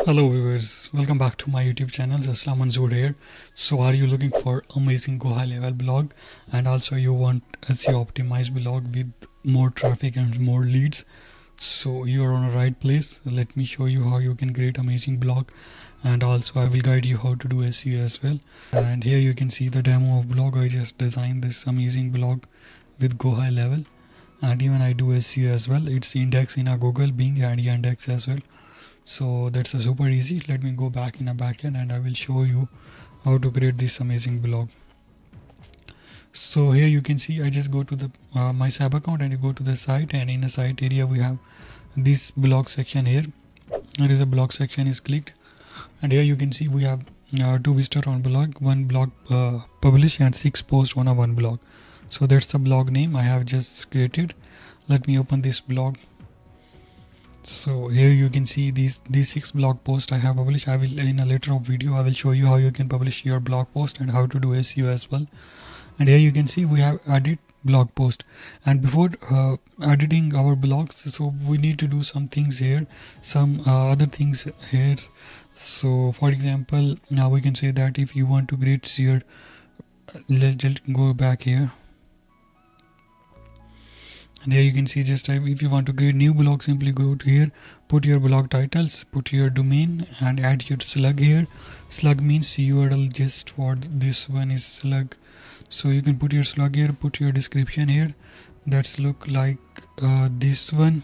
Hello viewers, welcome back to my YouTube channel. Aslam Manzoor here. So are you looking for amazing go high level blog and also you want SEO optimized blog with more traffic and more leads? So you are on the right place. Let me show you how you can create amazing blog, and also I will guide you how to do SEO as well. And here you can see the demo of blog. I just designed this amazing blog with go high level, and even I do SEO as well. It's indexed in a Google, Bing and Yandex as well. So that's a super easy. Let me go back in a backend and I will show you how to create this amazing blog. So here you can see I just go to the my sub account and you go to the site, and in the site area we have this blog section here. There is a blog section is clicked, and here you can see we have 2 visitors on blog, 1 blog published and 6 posts on a 1 blog. So that's the blog name I have just created. Let me open this blog. So here you can see these 6 blog posts I have published. I will, in a later of video, I will show you how you can publish your blog post and how to do SEO as well. And here you can see we have added blog post, and before editing our blogs, so we need to do some things here, some other things here. So for example, now we can say that if you want to create your let's go back here. And here you can see just if you want to create new blog, simply go to here, put your blog titles, put your domain and add your slug here. Slug means URL, just for this one is slug. So you can put your slug here, put your description here. That's look like this one.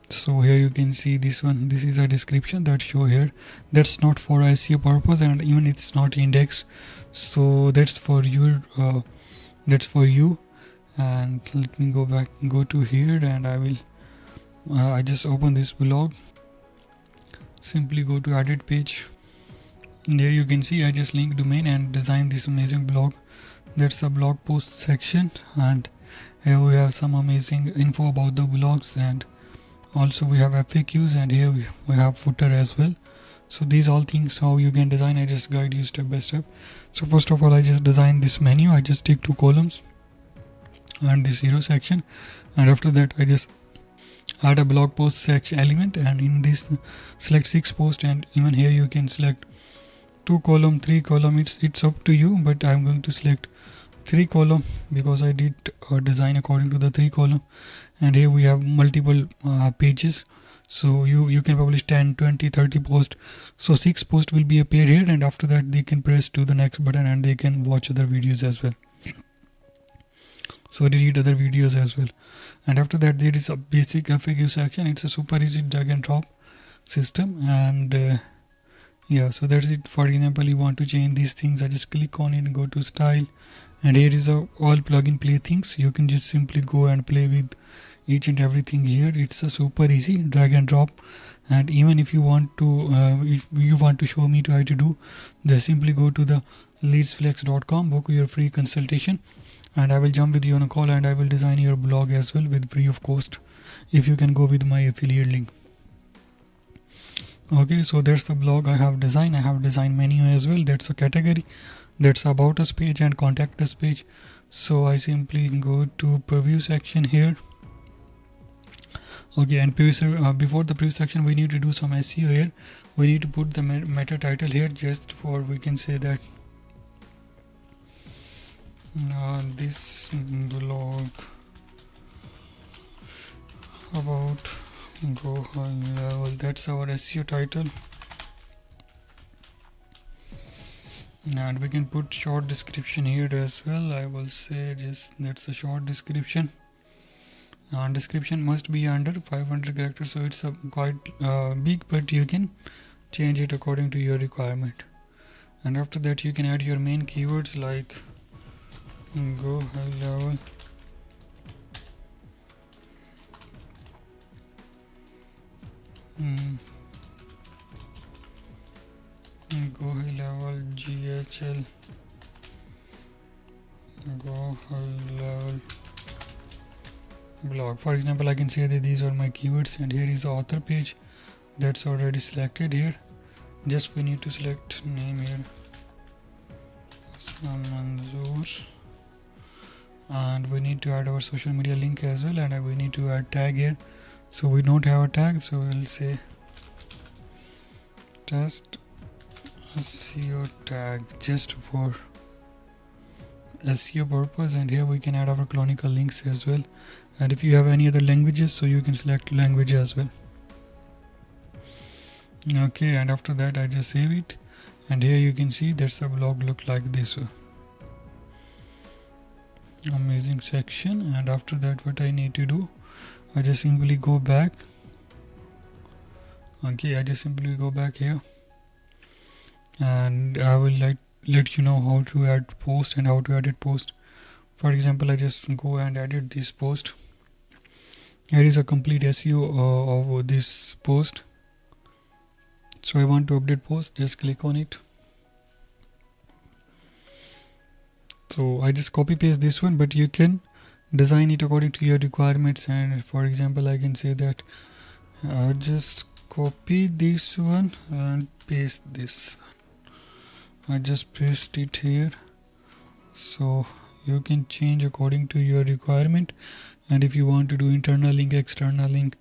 So here you can see this one, this is a description that show here. That's not for SEO purpose, and even it's not indexed. So that's for your that's for you. And let me go to here, and I will I just open this blog. Simply go to edit page, and there you can see I just link domain and design this amazing blog. That's the blog post section, and here we have some amazing info about the blogs, and also we have FAQs, and here we have footer as well. So these all things how you can design, I just guide you step by step. So first of all, I just design this menu. I just take 2 columns and this hero section, and after that I just add a blog post section element, and in this select 6 posts, and even here you can select 2 column, 3 column, it's up to you, but I'm going to select 3 column because I did design according to the 3 column. And here we have multiple pages, so you can publish 10, 20, 30 posts. So 6 posts will be appear here, and after that they can press to the next button and they can watch other videos as well. So read other videos as well. And after that there is a basic FAQ section. It's a super easy drag and drop system, and yeah, so that's it. For example, you want to change these things, I just click on it and go to style, and here is all plug-in play things. You can just simply go and play with each and everything here. It's a super easy drag and drop. And even if you want to show me how to do, just simply go to the leadsflex.com, book your free consultation, and I will jump with you on a call, and I will design your blog as well with free of cost if you can go with my affiliate link. Okay, so that's the blog I have designed. I have designed menu as well. That's a category, that's about us page and contact us page. So I simply go to preview section here. Okay, and before the preview section we need to do some SEO here. We need to put the meta title here, just for we can say that this blog about go high level, that's our SEO title. And we can put short description here as well. I will say just that's a short description, and description must be under 500 characters, so it's a quite big, but you can change it according to your requirement. And after that you can add your main keywords like go high level, go high level GHL, go high level blog. For example, I can say that these are my keywords, and here is the author page that's already selected here. Just we need to select name here, Manzoor, and we need to add our social media link as well, and we need to add tag here. So we don't have a tag, so we'll say test SEO tag just for SEO purpose, and here we can add our canonical links as well. And if you have any other languages, so you can select language as well. Okay, and after that I just save it, and here you can see that's the blog look like this. Amazing section. And after that what I need to do, I just simply go back. Okay, I just simply go back here, and I will let you know how to add post and how to edit post. For example, I just go and edit this post. Here is a complete SEO of this post. So I want to update post, just click on it. So I just copy paste this one, but you can design it according to your requirements. And for example, I can say that I just copy this one and paste this. I just paste it here, so you can change according to your requirement. And if you want to do internal link, external link,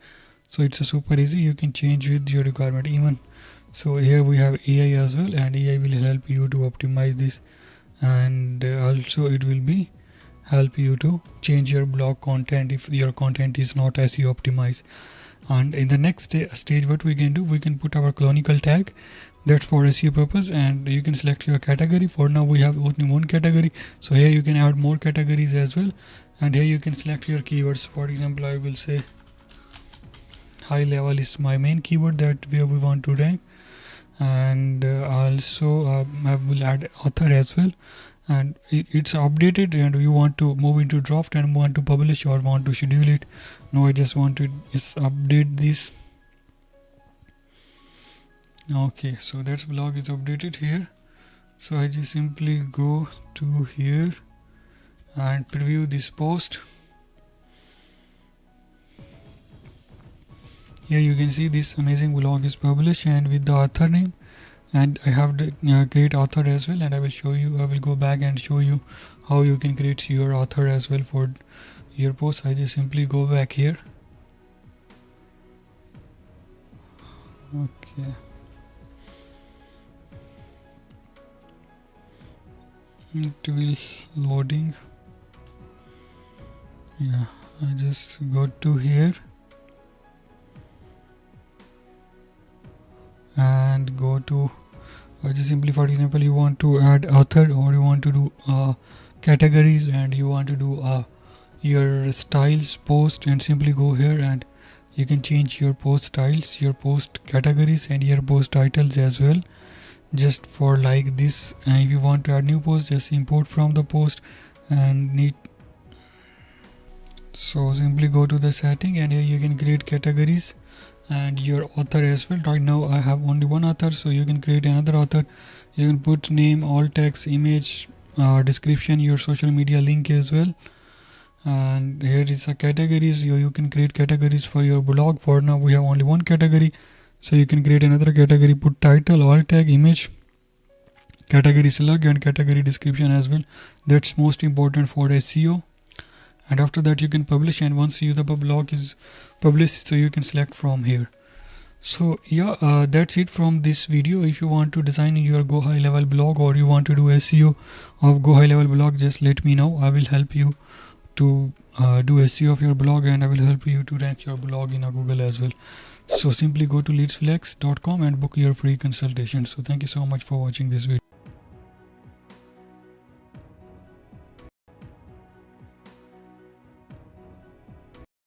so it's a super easy, you can change with your requirement even. So here we have AI as well, and AI will help you to optimize this, and also it will be help you to change your blog content if your content is not SEO optimized. And in the next stage, what we can do, we can put our canonical tag, that's for SEO purpose, and you can select your category. For now we have only one category, so here you can add more categories as well. And here you can select your keywords. For example, I will say high level is my main keyword, that where we want to rank. And also I will add author as well, and it's updated, and you want to move into draft and want to publish or want to schedule it. No, I just want to just update this. Okay, so that blog is updated here. So I just simply go to here and preview this post. Here you can see this amazing blog is published and with the author name, and I have the create author as well, and I will show you, I will go back and show you how you can create your author as well for your post. I just simply go back here. Okay, it will loading. Yeah, I just go to here and go to just simply, for example, you want to add author, or you want to do categories, and you want to do your styles post, and simply go here and you can change your post styles, your post categories, and your post titles as well, just for like this. And if you want to add new post, just import from the post and need. So simply go to the setting, and here you can create categories and your author as well. Right now I have only one author, so you can create another author. You can put name, alt text, image, description, your social media link as well. And here is a categories. You can create categories for your blog. For now we have only one category, so you can create another category, put title, alt tag, image, category slug, and category description as well. That's most important for SEO. And after that you can publish, and once the blog is published, so you can select from here. So yeah, that's it from this video. If you want to design your GoHighLevel blog, or you want to do SEO of GoHighLevel blog, just let me know. I will help you to do SEO of your blog, and I will help you to rank your blog in Google as well. So simply go to leadsflex.com and book your free consultation. So thank you so much for watching this video.